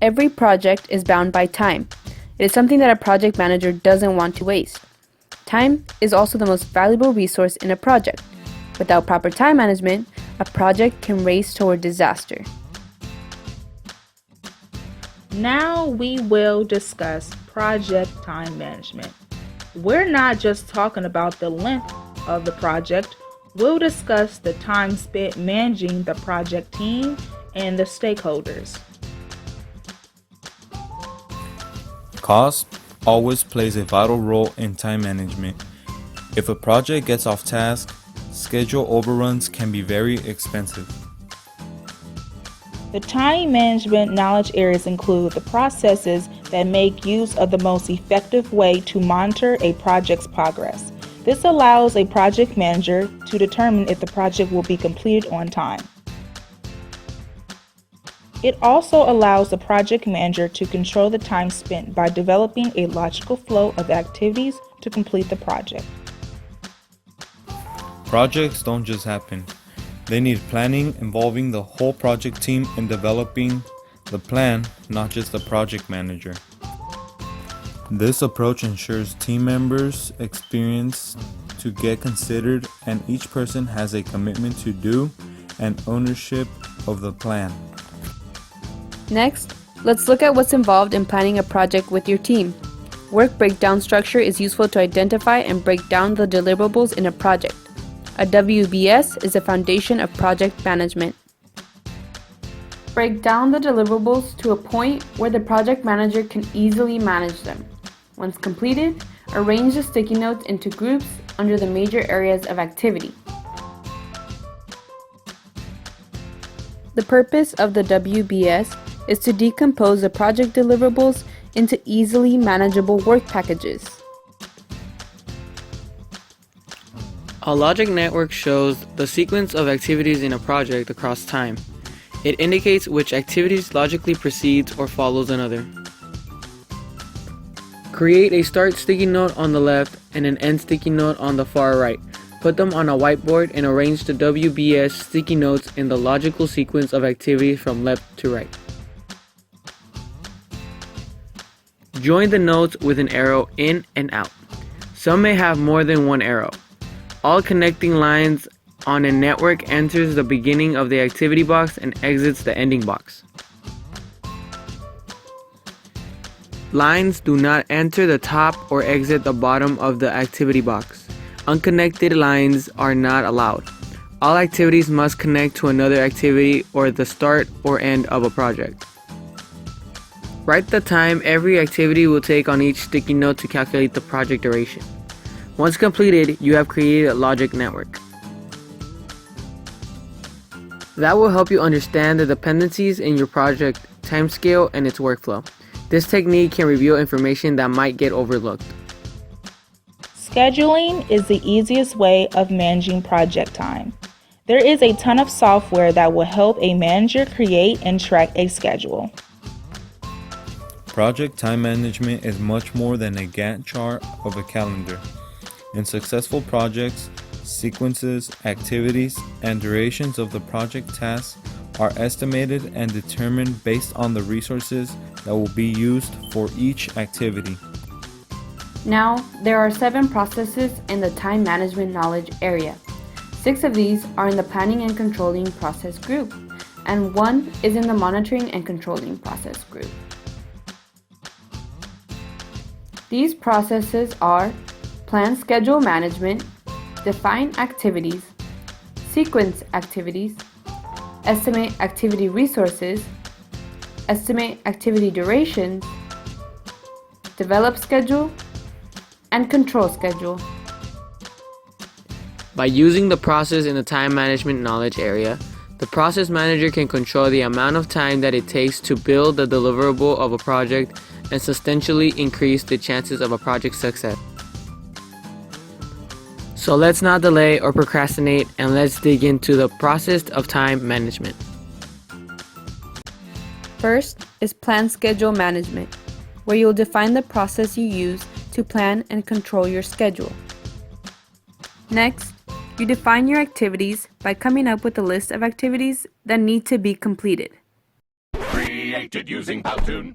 Every project is bound by time. It is something that a project manager doesn't want to waste. Time is also the most valuable resource in a project. Without proper time management, a project can race toward disaster. Now we will discuss project time management. We're not just talking about the length of the project, we'll discuss the time spent managing the project team and the stakeholders. Cost always plays a vital role in time management. If a project gets off task, schedule overruns can be very expensive. The time management knowledge areas include the processes that make use of the most effective way to monitor a project's progress. This allows a project manager to determine if the project will be completed on time. It also allows the project manager to control the time spent by developing a logical flow of activities to complete the project. Projects don't just happen. They need planning involving the whole project team in developing the plan, not just the project manager. This approach ensures team members' experience to get considered and each person has a commitment to do and ownership of the plan. Next, let's look at what's involved in planning a project with your team. Work breakdown structure is useful to identify and break down the deliverables in a project. A WBS is the foundation of project management. Break down the deliverables to a point where the project manager can easily manage them. Once completed, arrange the sticky notes into groups under the major areas of activity. The purpose of the WBS is to decompose the project deliverables into easily manageable work packages. A logic network shows the sequence of activities in a project across time. It indicates which activities logically precedes or follows another. Create a start sticky note on the left and an end sticky note on the far right. Put them on a whiteboard and arrange the WBS sticky notes in the logical sequence of activities from left to right. Join the notes with an arrow in and out. Some may have more than one arrow. All connecting lines on a network enters the beginning of the activity box and exits the ending box. Lines do not enter the top or exit the bottom of the activity box. Unconnected lines are not allowed. All activities must connect to another activity or the start or end of a project. Write the time every activity will take on each sticky note to calculate the project duration. Once completed, you have created a logic network. That will help you understand the dependencies in your project, timescale, and its workflow. This technique can reveal information that might get overlooked. Scheduling is the easiest way of managing project time. There is a ton of software that will help a manager create and track a schedule. Project time management is much more than a Gantt chart of a calendar. In successful projects, sequences, activities, and durations of the project tasks are estimated and determined based on the resources that will be used for each activity. Now, there are 7 processes in the time management knowledge area. 6 of these are in the planning and controlling process group, and 1 is in the monitoring and controlling process group. These processes are plan schedule management, define activities, sequence activities, estimate activity resources, estimate activity durations, develop schedule, and control schedule. By using the process in the time management knowledge area, the process manager can control the amount of time that it takes to build the deliverable of a project and substantially increase the chances of a project's success. So let's not delay or procrastinate and let's dig into the process of time management. First is plan schedule management, where you'll define the process you use to plan and control your schedule. Next, you define your activities by coming up with a list of activities that need to be completed. Free created using Powtoon.